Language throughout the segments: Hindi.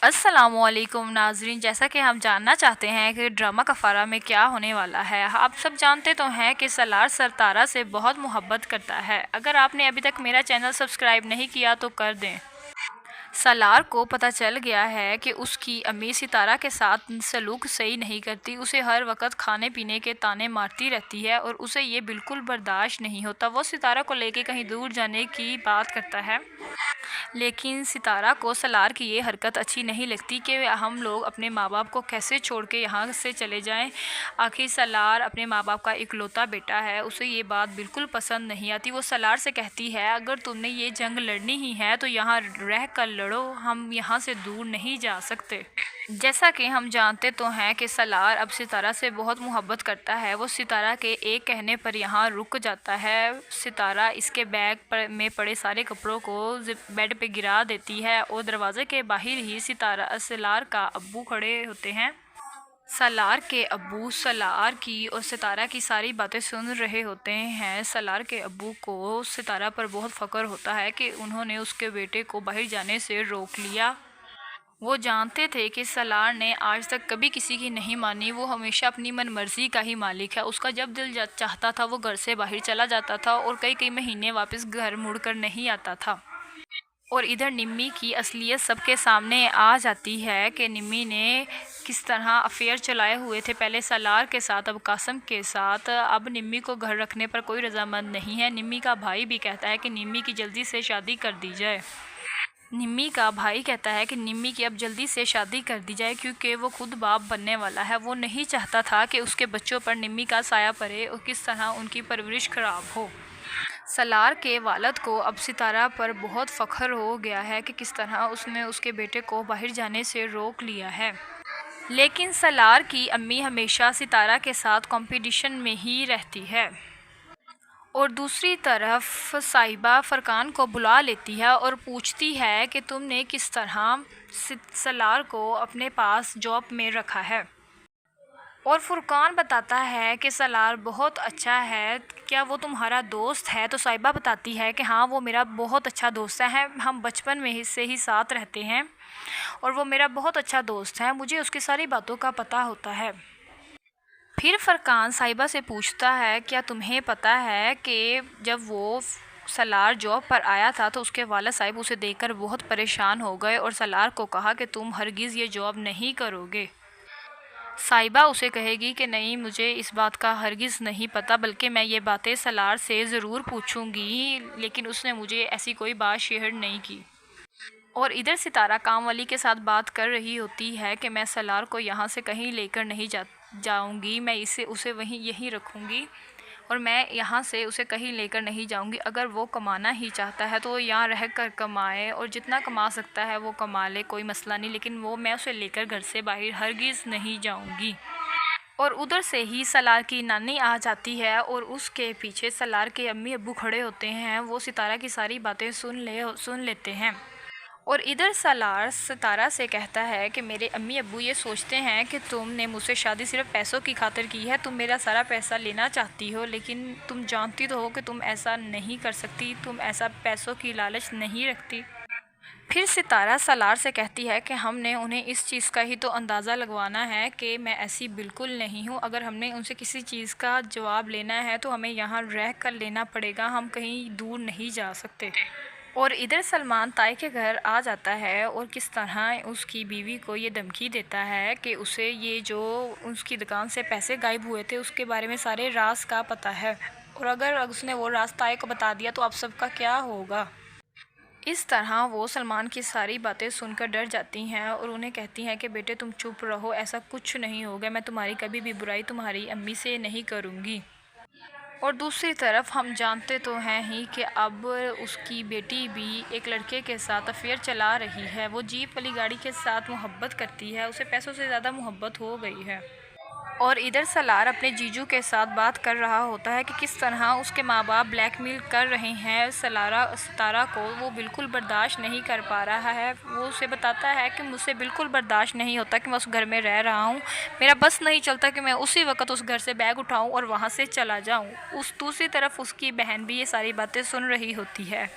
अस्सलामुअलैकुम नाज़रीन, जैसा कि हम जानना चाहते हैं कि ड्रामा कफ़ारा में क्या होने वाला है। आप सब जानते तो हैं कि सलार सरतारा से बहुत मोहब्बत करता है। अगर आपने अभी तक मेरा चैनल सब्सक्राइब नहीं किया तो कर दें। सलार को पता चल गया है कि उसकी अम्मी सितारा के साथ सलूक सही नहीं करती, उसे हर वक्त खाने पीने के ताने मारती रहती है और उसे ये बिल्कुल बर्दाश्त नहीं होता। वो सितारा को लेके कहीं दूर जाने की बात करता है, लेकिन सितारा को सलार की ये हरकत अच्छी नहीं लगती कि हम लोग अपने माँ बाप को कैसे छोड़ के यहाँ से चले जाएं। आखिर सलार अपने माँ बाप का इकलौता बेटा है, उसे ये बात बिल्कुल पसंद नहीं आती। वो सलार से कहती है, अगर तुमने ये जंग लड़नी ही है तो यहाँ रह कर लड़ो, हम यहाँ से दूर नहीं जा सकते। जैसा कि हम जानते तो हैं कि सलार अब सितारा से बहुत मोहब्बत करता है। वो सितारा के एक कहने पर यहाँ रुक जाता है। सितारा इसके में पड़े सारे कपड़ों को बेड पे गिरा देती है और दरवाजे के बाहर ही सलार का अब्बू खड़े होते हैं। सलार के अब्बू सलार की और सितारा की सारी बातें सुन रहे होते हैं। सलार के अब्बू को सितारा पर बहुत फ़ख्र होता है कि उन्होंने उसके बेटे को बाहर जाने से रोक लिया। वो जानते थे कि सलार ने आज तक कभी किसी की नहीं मानी, वो हमेशा अपनी मनमर्जी का ही मालिक है। उसका जब दिल चाहता था वो घर से बाहर चला जाता था और कई कई महीने वापस घर मुड़कर नहीं आता था। और इधर निम्मी की असलियत सबके सामने आ जाती है कि निम्मी ने किस तरह अफेयर चलाए हुए थे, पहले सलार के साथ, अब कासम के साथ। अब निम्मी को घर रखने पर कोई रजामंद नहीं है। निम्मी का भाई भी कहता है कि निम्मी की जल्दी से शादी कर दी जाए। निम्मी का भाई कहता है कि निम्मी की अब जल्दी से शादी कर दी जाए क्योंकि वो खुद बाप बनने वाला है। वो नहीं चाहता था कि उसके बच्चों पर निम्मी का साया पड़े और किस तरह उनकी परवरिश खराब हो। सलार के वालिद को अब सितारा पर बहुत फ़ख्र हो गया है कि किस तरह उसने उसके बेटे को बाहर जाने से रोक लिया है। लेकिन सलार की अम्मी हमेशा सितारा के साथ कंपटीशन में ही रहती है। और दूसरी तरफ साहिबा फ़रकान को बुला लेती है और पूछती है कि तुमने किस तरह सलार को अपने पास जॉब में रखा है। और फुरकान बताता है कि सलार बहुत अच्छा है, क्या वो तुम्हारा दोस्त है? तो साहिबा बताती है कि हाँ, वो मेरा बहुत अच्छा दोस्त है, हम बचपन में से ही साथ रहते हैं और वो मेरा बहुत अच्छा दोस्त है, मुझे उसकी सारी बातों का पता होता है। फिर फरकान साहिबा से पूछता है, क्या तुम्हें पता है कि जब वो सलार जॉब पर आया था तो उसके वालिद साहिब उसे देखकर बहुत परेशान हो गए और सलार को कहा कि तुम हरगिज़ ये जॉब नहीं करोगे। साहिबा उसे कहेगी कि नहीं, मुझे इस बात का हरगिज़ नहीं पता, बल्कि मैं ये बातें सलार से ज़रूर पूछूंगी, लेकिन उसने मुझे ऐसी कोई बात शेयर नहीं की। और इधर सितारा काम वाली के साथ बात कर रही होती है कि मैं सलार को यहाँ से कहीं लेकर नहीं जाऊँगी, मैं उसे वहीं यहीं रखूँगी और मैं यहाँ से उसे कहीं लेकर नहीं जाऊँगी। अगर वो कमाना ही चाहता है तो वो यहाँ रह कर कमाए और जितना कमा सकता है वो कमा ले, कोई मसला नहीं, लेकिन मैं उसे लेकर घर से बाहर हरगिज़ नहीं जाऊँगी। और उधर से ही सलार की नानी आ जाती है और उसके पीछे सलार के अम्मी अब्बू खड़े होते हैं। वो सितारा की सारी बातें सुन लेते हैं। और इधर सलार सितारा से कहता है कि मेरे अम्मी अब्बू ये सोचते हैं कि तुमने मुझसे शादी सिर्फ पैसों की खातिर की है, तुम मेरा सारा पैसा लेना चाहती हो, लेकिन तुम जानती तो हो कि तुम ऐसा नहीं कर सकती, तुम ऐसा पैसों की लालच नहीं रखती। फिर सितारा सलार से कहती है कि हमने उन्हें इस चीज़ का ही तो अंदाज़ा लगवाना है कि मैं ऐसी बिल्कुल नहीं हूँ। अगर हमने उनसे किसी चीज़ का जवाब लेना है तो हमें यहाँ रह कर लेना पड़ेगा, हम कहीं दूर नहीं जा सकते। और इधर सलमान ताई के घर आ जाता है और किस तरह उसकी बीवी को ये धमकी देता है कि उसे ये जो उसकी दुकान से पैसे गायब हुए थे उसके बारे में सारे राज का पता है और अगर उसने वो राज ताई को बता दिया तो आप सबका क्या होगा। इस तरह वो सलमान की सारी बातें सुनकर डर जाती हैं और उन्हें कहती हैं कि बेटे तुम चुप रहो, ऐसा कुछ नहीं होगा, मैं तुम्हारी कभी भी बुराई तुम्हारी अम्मी से नहीं करूँगी। और दूसरी तरफ हम जानते तो हैं ही कि अब उसकी बेटी भी एक लड़के के साथ अफेयर चला रही है। वो जीप वाली गाड़ी के साथ मोहब्बत करती है, उसे पैसों से ज़्यादा मोहब्बत हो गई है। और इधर सलार अपने जीजू के साथ बात कर रहा होता है कि किस तरह उसके माँ बाप ब्लैकमेल कर रहे हैं सितारा को, वो बिल्कुल बर्दाश्त नहीं कर पा रहा है। वो उसे बताता है कि मुझसे बिल्कुल बर्दाश्त नहीं होता कि मैं उस घर में रह रहा हूँ, मेरा बस नहीं चलता कि मैं उसी वक्त उस घर से बैग उठाऊँ और वहाँ से चला जाऊँ। उस दूसरी तरफ उसकी बहन भी ये सारी बातें सुन रही होती है।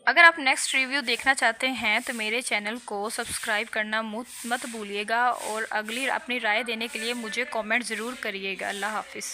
अगर आप नेक्स्ट रिव्यू देखना चाहते हैं तो मेरे चैनल को सब्सक्राइब करना मत भूलिएगा और अगली अपनी राय देने के लिए मुझे कमेंट ज़रूर करिएगा। अल्लाह हाफ़िज़।